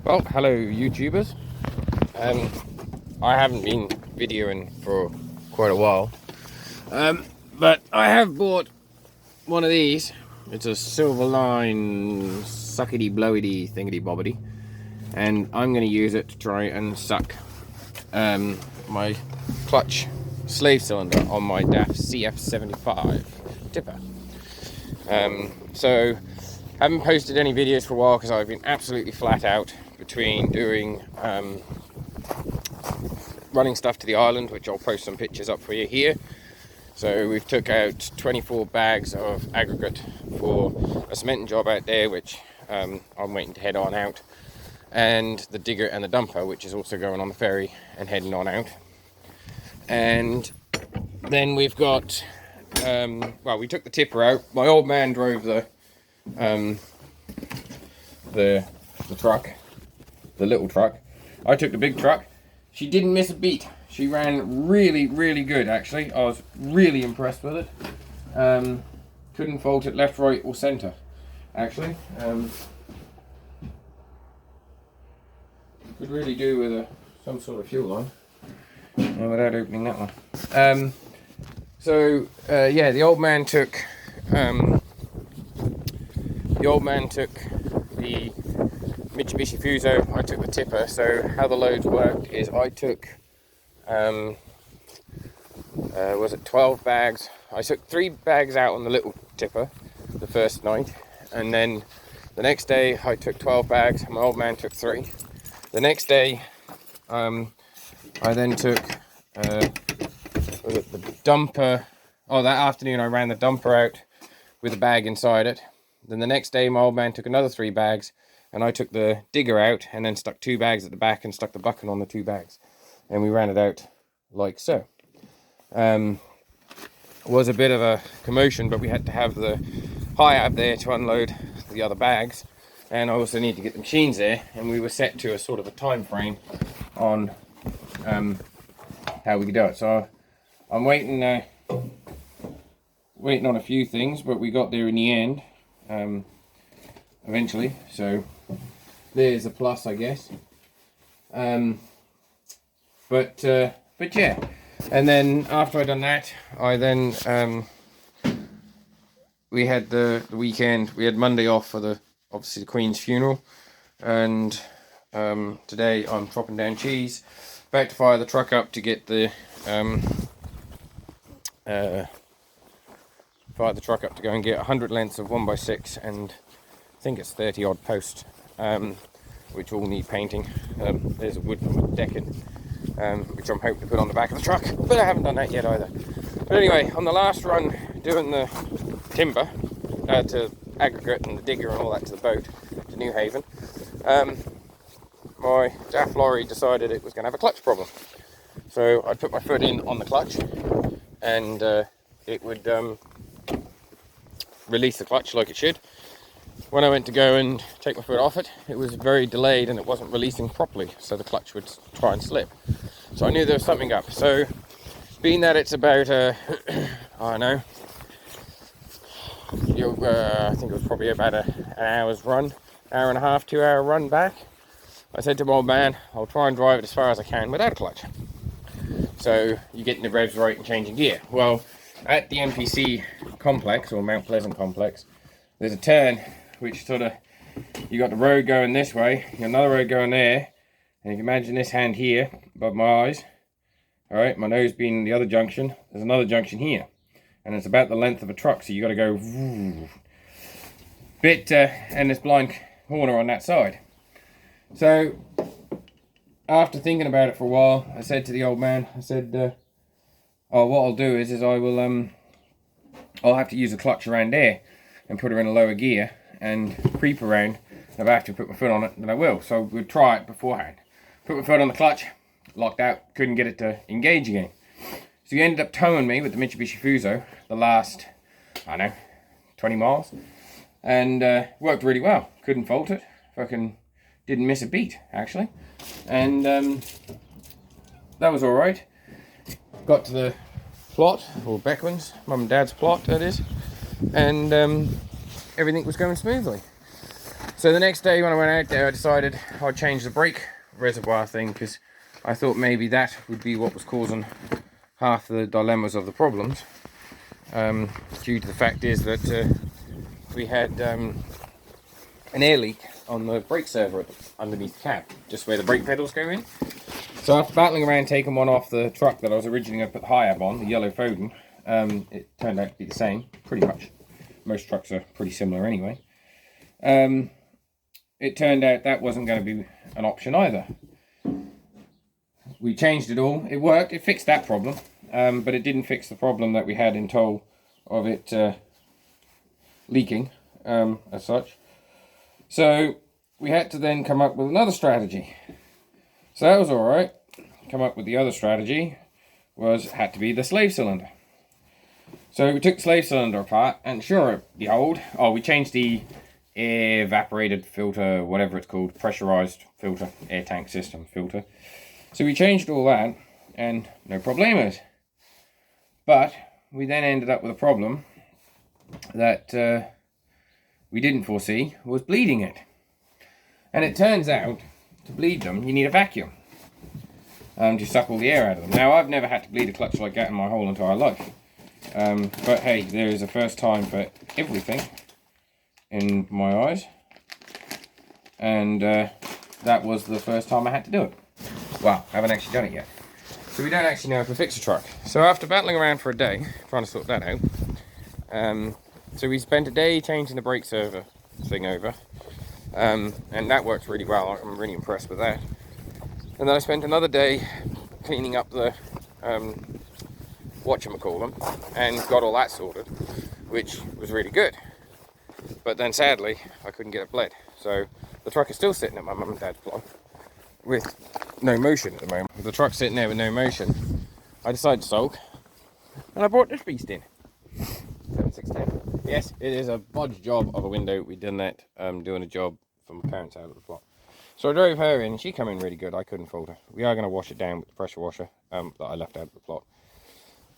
Well, hello YouTubers. I haven't been videoing for quite a while, but I have bought one of these. It's a Silverline suckety blowity thingity bobbity, and I'm going to use it to try and suck my clutch slave cylinder on my DAF CF75 tipper. So haven't posted any videos for a while because I've been absolutely flat out between doing running stuff to the island, which I'll post some pictures up for you here. So we've took out 24 bags of aggregate for a cementing job out there, which I'm waiting to head on out, and the digger and the dumper, which is also going on the ferry and heading on out. And then we've got well, we took the tipper out. My old man drove the truck, the little truck. I took the big truck. She didn't miss a beat. She ran really, really good, actually. I was really impressed with it. Couldn't fault it left, right, or centre, actually. Could really do with some sort of fuel line without opening that one. Yeah, the old man took the Mitsubishi Fuso, I took the tipper. So how the loads worked is I took, was it 12 bags? I took 3 bags out on the little tipper the first night, and then the next day I took 12 bags, my old man took 3. The next day I then took, was it the dumper? Oh, that afternoon I ran the dumper out with a bag inside it. Then the next day my old man took another 3 bags, and I took the digger out and then stuck 2 bags at the back and stuck the bucket on the 2 bags, and we ran it out like so. It was a bit of a commotion, but we had to have the high up there to unload the other bags, and I also need to get the machines there, and we were set to a sort of a time frame on how we could do it. So I'm waiting on a few things, but we got there in the end eventually. So there's a plus, I guess. But yeah, and then after I done that, I then we had the weekend. We had Monday off for obviously the Queen's funeral, and today I'm chopping down cheese, back to fire the truck up to get the fire the truck up to go and get 100 lengths of 1x6, and I think it's 30 odd posts, which all need painting. There's a wood from decking, which I'm hoping to put on the back of the truck, but I haven't done that yet either. But anyway, on the last run doing the timber to aggregate and the digger and all that to the boat to New Haven, my DAF lorry decided it was going to have a clutch problem. So I put my foot in on the clutch, and it would release the clutch like it should. When I went to go and take my foot off it, it was very delayed and it wasn't releasing properly, so the clutch would try and slip. So I knew there was something up. So being that it's about I don't know, I think it was probably about an hour's run, hour and a half, 2 hour run back, I said to my old man, I'll try and drive it as far as I can without a clutch. So you're getting the revs right and changing gear. Well, at the MPC complex, or Mount Pleasant complex, there's a turn which sort of, you got the road going this way, you got another road going there, and if you imagine this hand here above my eyes, all right, my nose being the other junction, there's another junction here, and it's about the length of a truck, so you got to go bit and this blind corner on that side. So after thinking about it for a while, I said to the old man, I said, oh, what I'll do is I will I'll have to use a clutch around there and put her in a lower gear and creep around. If I have to put my foot on it, then I will. So we'll try it beforehand. Put my foot on the clutch, locked out, couldn't get it to engage again. So he ended up towing me with the Mitsubishi Fuso the last, I don't know, 20 miles. And worked really well. Couldn't fault it. Fucking didn't miss a beat, actually. And that was alright. Got to the plot, or Beckman's, mum and dad's plot, that is. And everything was going smoothly. So the next day when I went out there, I decided I'd change the brake reservoir thing, because I thought maybe that would be what was causing half the dilemmas of the problems. Due to the fact is that we had an air leak on the brake servo underneath the cab, just where the brake pedals go in. So after battling around taking one off the truck that I was originally going to put the HIAB on, the yellow Foden, it turned out to be the same, pretty much. Most trucks are pretty similar anyway. It turned out that wasn't going to be an option either. We changed it all. It worked. It fixed that problem, but it didn't fix the problem that we had in tow of it leaking as such. So we had to then come up with another strategy. So that was all right. Come up with the other strategy had to be the slave cylinder. So we took the slave cylinder apart, and sure behold, we changed the air evaporated filter, whatever it's called, pressurized filter, air tank system filter. So we changed all that, and no problemos. But we then ended up with a problem that we didn't foresee, was bleeding it. And it turns out, to bleed them, you need a vacuum to suck all the air out of them. Now, I've never had to bleed a clutch like that in my whole entire life. But hey, there is a first time for everything in my eyes, and that was the first time I had to do it. Well, I haven't actually done it yet, so we don't actually know how to fix a truck. So after battling around for a day trying to sort that out, so we spent a day changing the brake servo thing over, and that works really well. I'm really impressed with that. And then I spent another day cleaning up the whatchamacallem and got all that sorted, which was really good. But then sadly I couldn't get it bled, so the truck is still sitting at my mum and dad's block with no motion at the moment. With the truck sitting there with no motion, I decided to sulk, and I brought this beast in. 7610. Yes, it is a bodge job of a window. We've done that doing a job for my parents out of the plot. So I drove her in, and she came in really good. I couldn't fault her. We are going to wash it down with the pressure washer that I left out of the plot.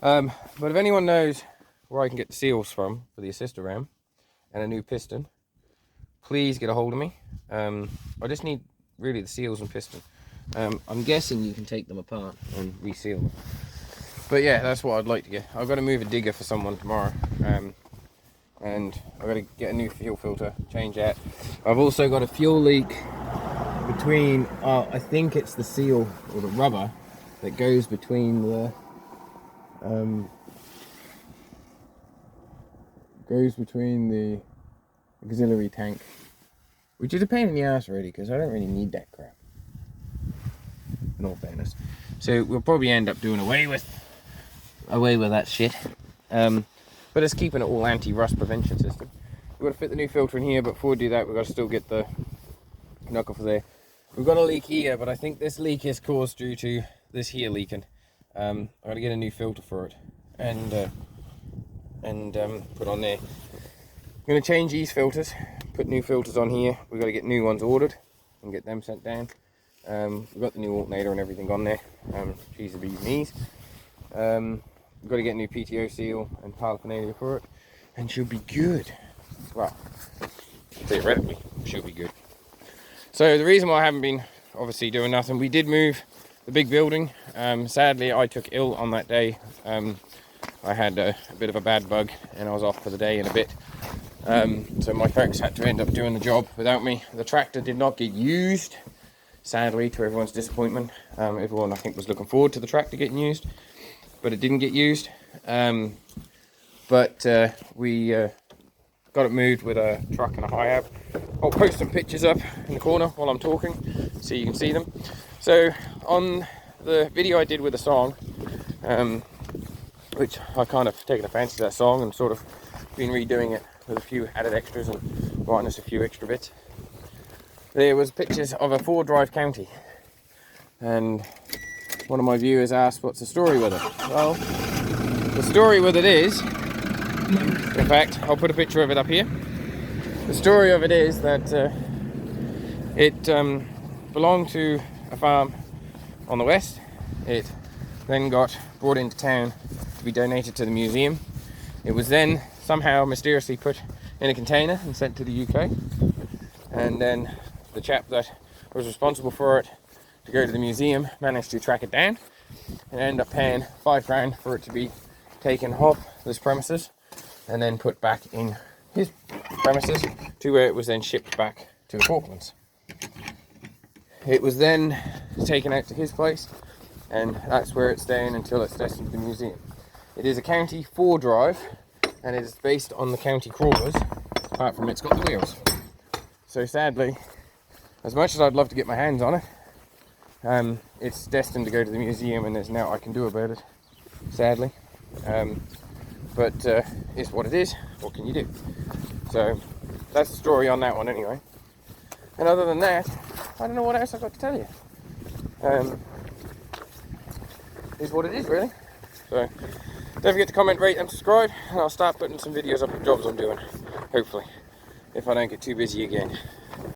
But if anyone knows where I can get the seals from for the assister ram and a new piston, please get a hold of me. I just need really the seals and piston. I'm guessing you can take them apart and reseal them. But yeah, that's what I'd like to get. I've got to move a digger for someone tomorrow, and I've got to get a new fuel filter, change that. I've also got a fuel leak between, I think it's the seal or the rubber that goes between the auxiliary tank, which is a pain in the ass really, because I don't really need that crap, in all fairness. So we'll probably end up doing away with that shit, but it's keeping it all anti-rust prevention system. We've got to fit the new filter in here, but before we do that we've got to still get the knock off of there. We've got a leak here, but I think this leak is caused due to this here leaking. I've got to get a new filter for it and put on there. I'm going to change these filters, put new filters on here. We've got to get new ones ordered and get them sent down. We've got the new alternator and everything on there. Cheese will be knees. We've got to get a new PTO seal and paraphernalia for it, and she'll be good. Well, theoretically, she'll be good. So the reason why I haven't been obviously doing nothing, we did move the big building. Sadly, I took ill on that day. I had a bit of a bad bug and I was off for the day and a bit. So my folks had to end up doing the job without me. The tractor did not get used, sadly, to everyone's disappointment. Everyone, I think, was looking forward to the tractor getting used, but it didn't get used. But we got it moved with a truck and a HIAB. I'll post some pictures up in the corner while I'm talking so you can see them. So on the video I did with the song, which I kind of taken a fancy to that song and sort of been redoing it with a few added extras and writing us a few extra bits, there was pictures of a 4-drive county, and one of my viewers asked what's the story with it. Well, the story with it is, in fact, I'll put a picture of it up here. The story of it is that it belonged to a farm on the west. It then got brought into town to be donated to the museum. It was then somehow mysteriously put in a container and sent to the UK. and then the chap that was responsible for it to go to the museum managed to track it down and ended up paying £5 for it to be taken off this premises and then put back in his premises to where it was then shipped back to the Falklands. It was then taken out to his place, and that's where it's staying until it's destined to the museum. It is a County 4 drive, and it is based on the County crawlers, apart from it's got the wheels. So sadly, as much as I'd love to get my hands on it, it's destined to go to the museum, and there's nothing I can do about it, sadly. But it's what it is. What can you do? So that's the story on that one anyway. And other than that, I don't know what else I've got to tell you. Is what it is, really. So don't forget to comment, rate and subscribe, and I'll start putting some videos up of jobs I'm doing, hopefully, if I don't get too busy again.